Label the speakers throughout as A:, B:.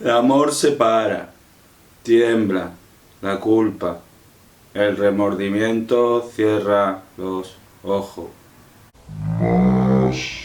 A: El amor separa, tiembla, la culpa, el remordimiento cierra los ojos.
B: Más silencio.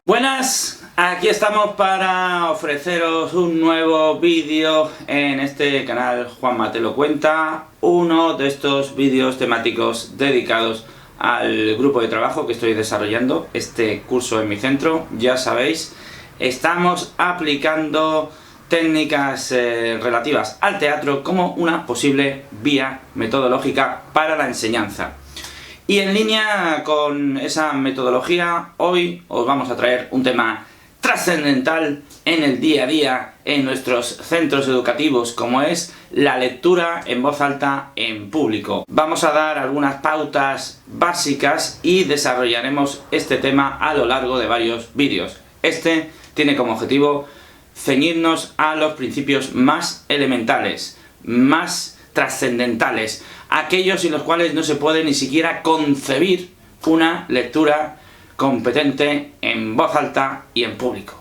A: Buenas, aquí estamos para ofreceros un nuevo vídeo en este canal Juanma te lo cuenta, uno de estos vídeos temáticos dedicados al grupo de trabajo que estoy desarrollando, este curso en mi centro. Ya sabéis, estamos aplicando técnicas relativas al teatro como una posible vía metodológica para la enseñanza. Y en línea con esa metodología, hoy os vamos a traer un tema trascendental en el día a día en nuestros centros educativos, como es la lectura en voz alta en público. Vamos a dar algunas pautas básicas y desarrollaremos este tema a lo largo de varios vídeos. Este tiene como objetivo ceñirnos a los principios más elementales, más trascendentales, aquellos sin los cuales no se puede ni siquiera concebir una lectura competente en voz alta y en público.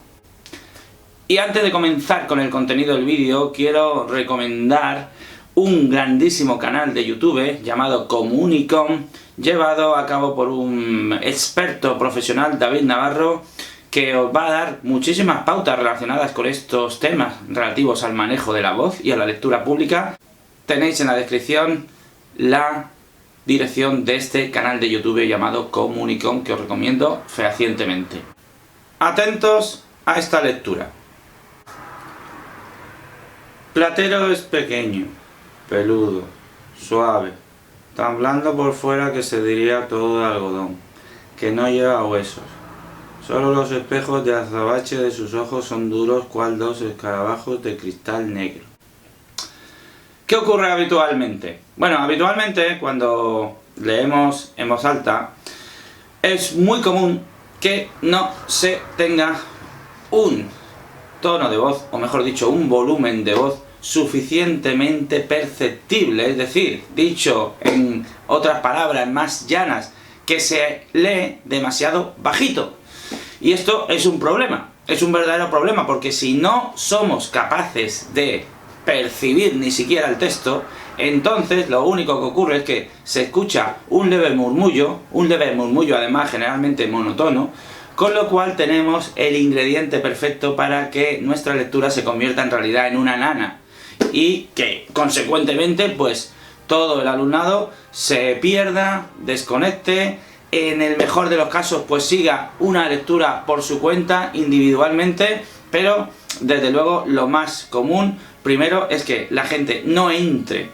A: Y antes de comenzar con el contenido del vídeo, quiero recomendar un grandísimo canal de YouTube llamado Comunicom, llevado a cabo por un experto profesional, David Navarro, que os va a dar muchísimas pautas relacionadas con estos temas relativos al manejo de la voz y a la lectura pública. Tenéis en la descripción la dirección de este canal de YouTube llamado Comunicom, que os recomiendo fehacientemente. Atentos a esta lectura. Platero es pequeño, peludo, suave, tan blando por fuera que se diría todo de algodón, que no lleva huesos. Solo los espejos de azabache de sus ojos son duros cual dos escarabajos de cristal negro. ¿Qué ocurre habitualmente? Bueno, habitualmente cuando leemos en voz alta es muy común que no se tenga un tono de voz, o mejor dicho, un volumen de voz suficientemente perceptible, es decir, dicho en otras palabras más llanas, que se lee demasiado bajito. Y esto es un problema, es un verdadero problema, porque si no somos capaces de percibir ni siquiera el texto, entonces lo único que ocurre es que se escucha un leve murmullo además generalmente monótono, con lo cual tenemos el ingrediente perfecto para que nuestra lectura se convierta en realidad en una nana y que consecuentemente pues todo el alumnado se pierda, desconecte, en el mejor de los casos pues siga una lectura por su cuenta individualmente, pero desde luego lo más común primero es que la gente no entre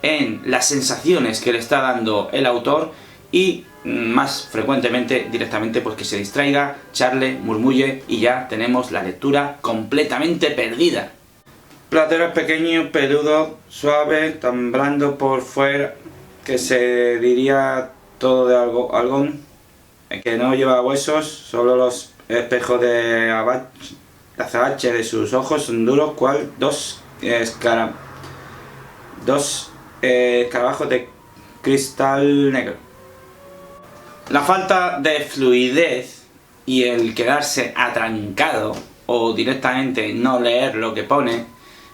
A: en las sensaciones que le está dando el autor y más frecuentemente directamente pues que se distraiga, charle, murmulle y ya tenemos la lectura completamente perdida. Platero es pequeño, peludo, suave, tan blando por fuera que se diría todo de algodón, que no lleva huesos, solo los espejos de azabache de sus ojos son duros cual dos escarabajos de cristal negro. La falta de fluidez y el quedarse atrancado o directamente no leer lo que pone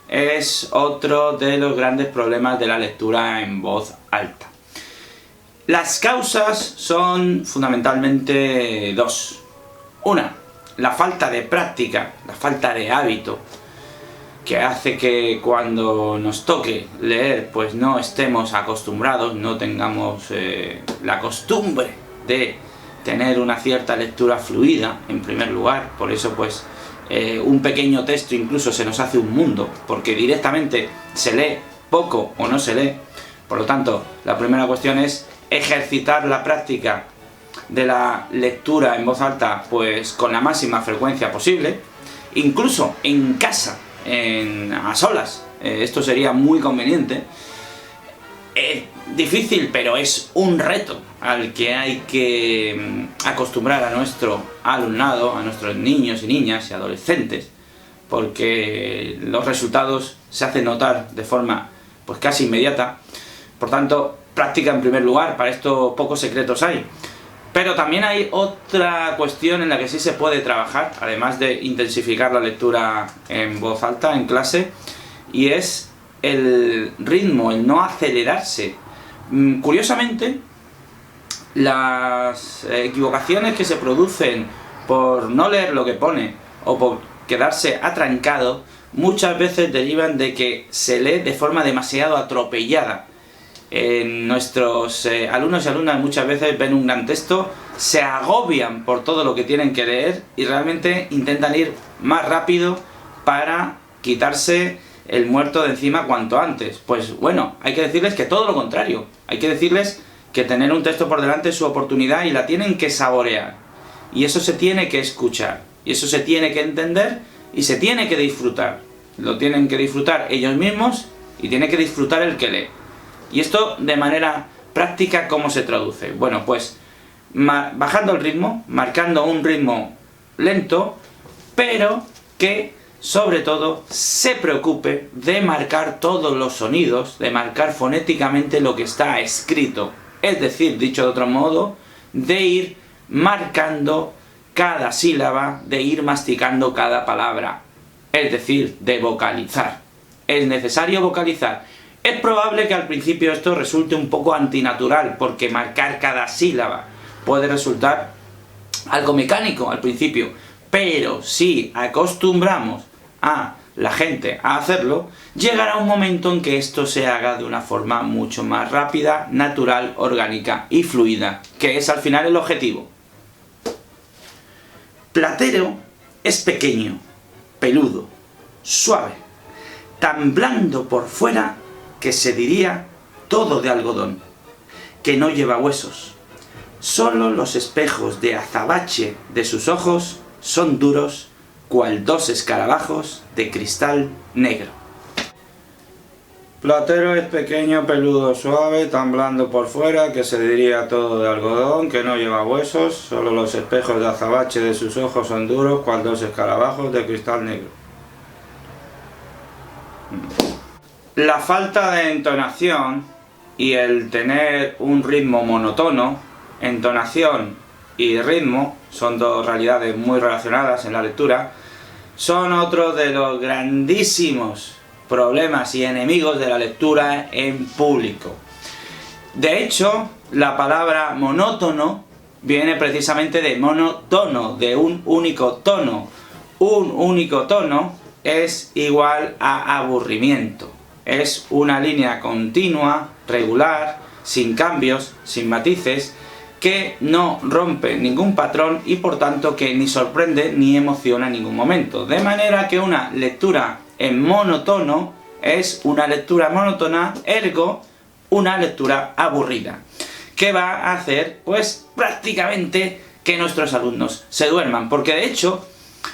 A: es otro de los grandes problemas de la lectura en voz alta. Las causas son fundamentalmente dos. Una, la falta de práctica, la falta de hábito, que hace que cuando nos toque leer pues no estemos acostumbrados, no tengamos la costumbre de tener una cierta lectura fluida en primer lugar. Por eso pues un pequeño texto incluso se nos hace un mundo, porque directamente se lee poco o no se lee. Por lo tanto, la primera cuestión es ejercitar la práctica de la lectura en voz alta pues con la máxima frecuencia posible, incluso en casa, a solas, esto sería muy conveniente. Es difícil, pero es un reto al que hay que acostumbrar a nuestro alumnado, a nuestros niños y niñas y adolescentes, porque los resultados se hacen notar de forma pues casi inmediata. Por tanto, práctica en primer lugar, para esto pocos secretos hay. Pero también hay otra cuestión en la que sí se puede trabajar, además de intensificar la lectura en voz alta, en clase, y es el ritmo, el no acelerarse. Curiosamente, las equivocaciones que se producen por no leer lo que pone o por quedarse atrancado, muchas veces derivan de que se lee de forma demasiado atropellada. Nuestros alumnos y alumnas muchas veces ven un gran texto, se agobian por todo lo que tienen que leer y realmente intentan ir más rápido para quitarse el muerto de encima cuanto antes. Pues bueno, hay que decirles que todo lo contrario. Hay que decirles que tener un texto por delante es su oportunidad y la tienen que saborear. Y eso se tiene que escuchar. Y eso se tiene que entender y se tiene que disfrutar. Lo tienen que disfrutar ellos mismos y tiene que disfrutar el que lee. ¿Y esto de manera práctica cómo se traduce? Bueno, pues bajando el ritmo, marcando un ritmo lento, pero que sobre todo se preocupe de marcar todos los sonidos, de marcar fonéticamente lo que está escrito. Es decir, dicho de otro modo, de ir marcando cada sílaba, de ir masticando cada palabra. Es decir, de vocalizar. Es necesario vocalizar. Es probable que al principio esto resulte un poco antinatural, porque marcar cada sílaba puede resultar algo mecánico al principio. Pero si acostumbramos a la gente a hacerlo, llegará un momento en que esto se haga de una forma mucho más rápida, natural, orgánica y fluida, que es al final el objetivo. Platero es pequeño, peludo, suave, tan blando por fuera que se diría todo de algodón, que no lleva huesos. Solo los espejos de azabache de sus ojos son duros, cual dos escarabajos de cristal negro. Platero es pequeño, peludo, suave, tan blando por fuera que se diría todo de algodón, que no lleva huesos, solo los espejos de azabache de sus ojos son duros, cual dos escarabajos de cristal negro. La falta de entonación y el tener un ritmo monótono, entonación y ritmo, son dos realidades muy relacionadas en la lectura, son otro de los grandísimos problemas y enemigos de la lectura en público. De hecho, la palabra monótono viene precisamente de monotono, de un único tono. Un único tono es igual a aburrimiento. Es una línea continua, regular, sin cambios, sin matices, que no rompe ningún patrón y por tanto que ni sorprende ni emociona en ningún momento. De manera que una lectura en monotono es una lectura monótona, ergo una lectura aburrida, que va a hacer pues prácticamente que nuestros alumnos se duerman, porque de hecho,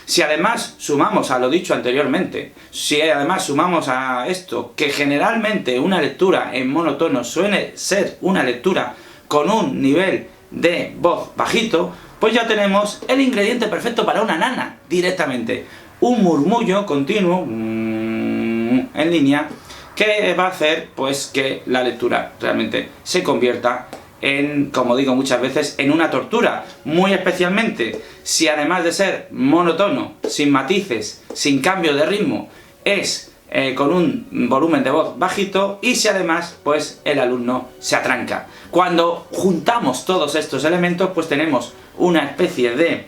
A: si además sumamos a lo dicho anteriormente, si además sumamos a esto que generalmente una lectura en monotono suele ser una lectura con un nivel de voz bajito, pues ya tenemos el ingrediente perfecto para una nana directamente. Un murmullo continuo en línea que va a hacer pues que la lectura realmente se convierta en, como digo muchas veces, en una tortura. Muy especialmente si además de ser monótono, sin matices, sin cambio de ritmo, es con un volumen de voz bajito y si además pues el alumno se atranca. Cuando juntamos todos estos elementos pues tenemos una especie de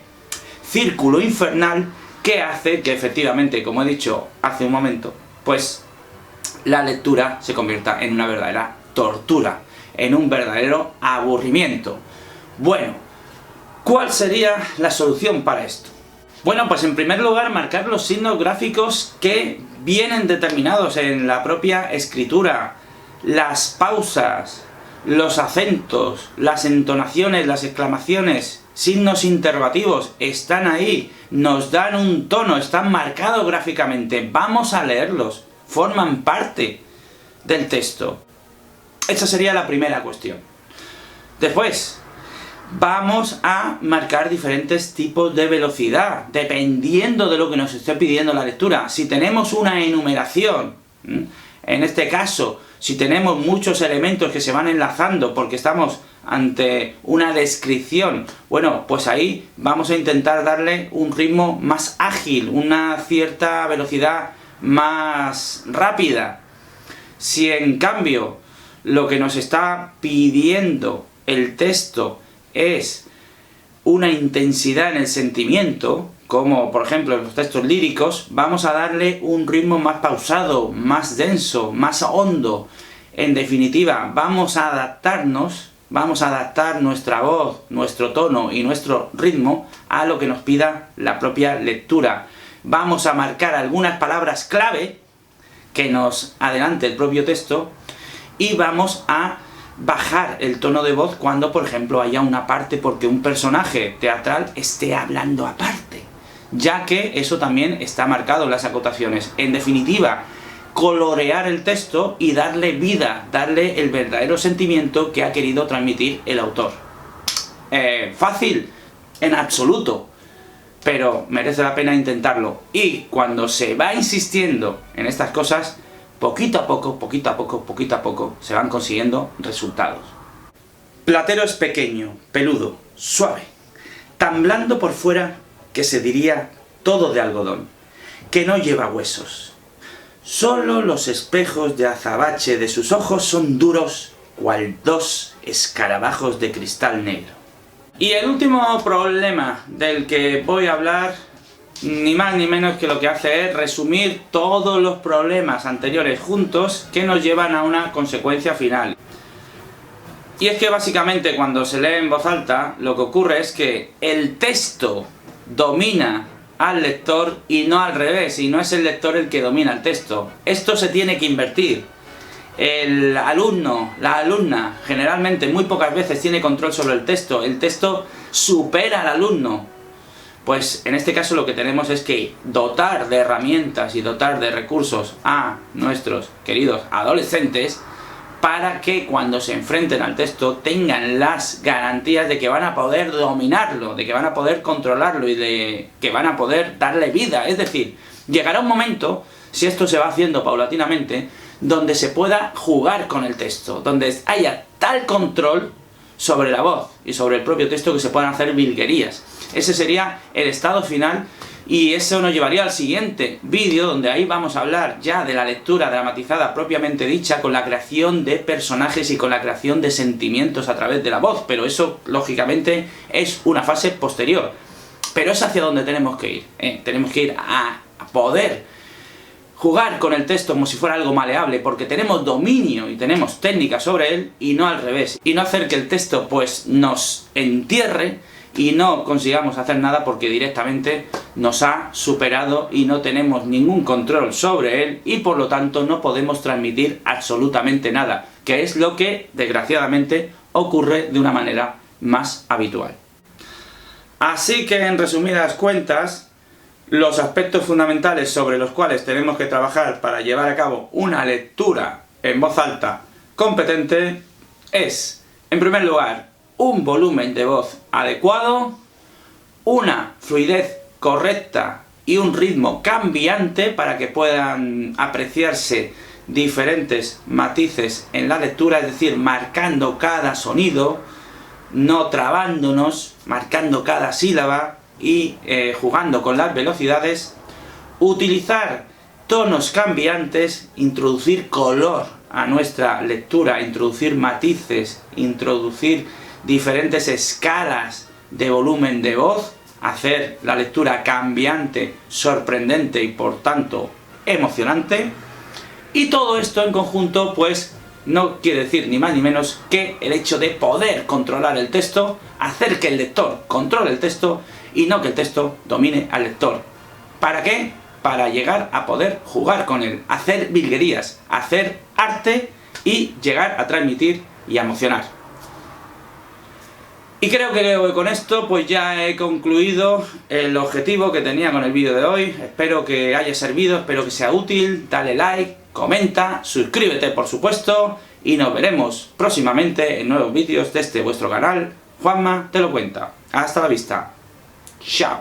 A: círculo infernal que hace que efectivamente, como he dicho hace un momento, pues la lectura se convierta en una verdadera tortura, en un verdadero aburrimiento. Bueno, ¿cuál sería la solución para esto? Bueno, pues en primer lugar marcar los signos gráficos que vienen determinados en la propia escritura, las pausas, los acentos, las entonaciones, las exclamaciones, signos interrogativos, están ahí, nos dan un tono, están marcados gráficamente, vamos a leerlos, forman parte del texto. Esa sería la primera cuestión. Después, vamos a marcar diferentes tipos de velocidad, dependiendo de lo que nos esté pidiendo la lectura. Si tenemos una enumeración, en este caso, si tenemos muchos elementos que se van enlazando porque estamos ante una descripción, bueno, pues ahí vamos a intentar darle un ritmo más ágil, una cierta velocidad más rápida. Si en cambio lo que nos está pidiendo el texto es una intensidad en el sentimiento, como por ejemplo en los textos líricos, vamos a darle un ritmo más pausado, más denso, más hondo. En definitiva, vamos a adaptar nuestra voz, nuestro tono y nuestro ritmo a lo que nos pida la propia lectura. Vamos a marcar algunas palabras clave que nos adelante el propio texto y vamos a bajar el tono de voz cuando, por ejemplo, haya una parte porque un personaje teatral esté hablando aparte, ya que eso también está marcado en las acotaciones. En definitiva, colorear el texto y darle vida, darle el verdadero sentimiento que ha querido transmitir el autor. ¿Fácil? En absoluto, pero merece la pena intentarlo. Y cuando se va insistiendo en estas cosas, poquito a poco, se van consiguiendo resultados. Platero es pequeño, peludo, suave, tan blando por fuera que se diría todo de algodón, que no lleva huesos. Solo los espejos de azabache de sus ojos son duros, cual dos escarabajos de cristal negro. Y el último problema del que voy a hablar, ni más ni menos que lo que hace es resumir todos los problemas anteriores juntos que nos llevan a una consecuencia final. Y es que básicamente cuando se lee en voz alta, lo que ocurre es que el texto domina al lector y no al revés, y no es el lector el que domina el texto. Esto se tiene que invertir. El alumno, la alumna, generalmente muy pocas veces tiene control sobre el texto supera al alumno. Pues en este caso lo que tenemos es que dotar de herramientas y dotar de recursos a nuestros queridos adolescentes para que cuando se enfrenten al texto tengan las garantías de que van a poder dominarlo, de que van a poder controlarlo y de que van a poder darle vida. Es decir, llegará un momento, si esto se va haciendo paulatinamente, donde se pueda jugar con el texto, donde haya tal control sobre la voz y sobre el propio texto que se puedan hacer virguerías. Ese sería el estado final y eso nos llevaría al siguiente vídeo, donde ahí vamos a hablar ya de la lectura dramatizada propiamente dicha, con la creación de personajes y con la creación de sentimientos a través de la voz, pero eso lógicamente es una fase posterior. Pero es hacia donde tenemos que ir, tenemos que ir a poder jugar con el texto como si fuera algo maleable, porque tenemos dominio y tenemos técnica sobre él, y no al revés. Y no hacer que el texto pues nos entierre y no consigamos hacer nada porque directamente nos ha superado y no tenemos ningún control sobre él y por lo tanto no podemos transmitir absolutamente nada, que es lo que desgraciadamente ocurre de una manera más habitual. Así que en resumidas cuentas, los aspectos fundamentales sobre los cuales tenemos que trabajar para llevar a cabo una lectura en voz alta competente es, en primer lugar, un volumen de voz adecuado, una fluidez correcta y un ritmo cambiante para que puedan apreciarse diferentes matices en la lectura, es decir, marcando cada sonido, no trabándonos, marcando cada sílaba y jugando con las velocidades, utilizar tonos cambiantes, introducir color a nuestra lectura, introducir matices, introducir diferentes escalas de volumen de voz, hacer la lectura cambiante, sorprendente y por tanto emocionante. Y todo esto en conjunto pues no quiere decir ni más ni menos que el hecho de poder controlar el texto, hacer que el lector controle el texto y no que el texto domine al lector. ¿Para qué? Para llegar a poder jugar con él, hacer virguerías, hacer arte y llegar a transmitir y a emocionar. Y creo que con esto pues ya he concluido el objetivo que tenía con el vídeo de hoy. Espero que haya servido, espero que sea útil. Dale like, comenta, suscríbete por supuesto y nos veremos próximamente en nuevos vídeos de este vuestro canal Juanma te lo cuenta. Hasta la vista. Chao.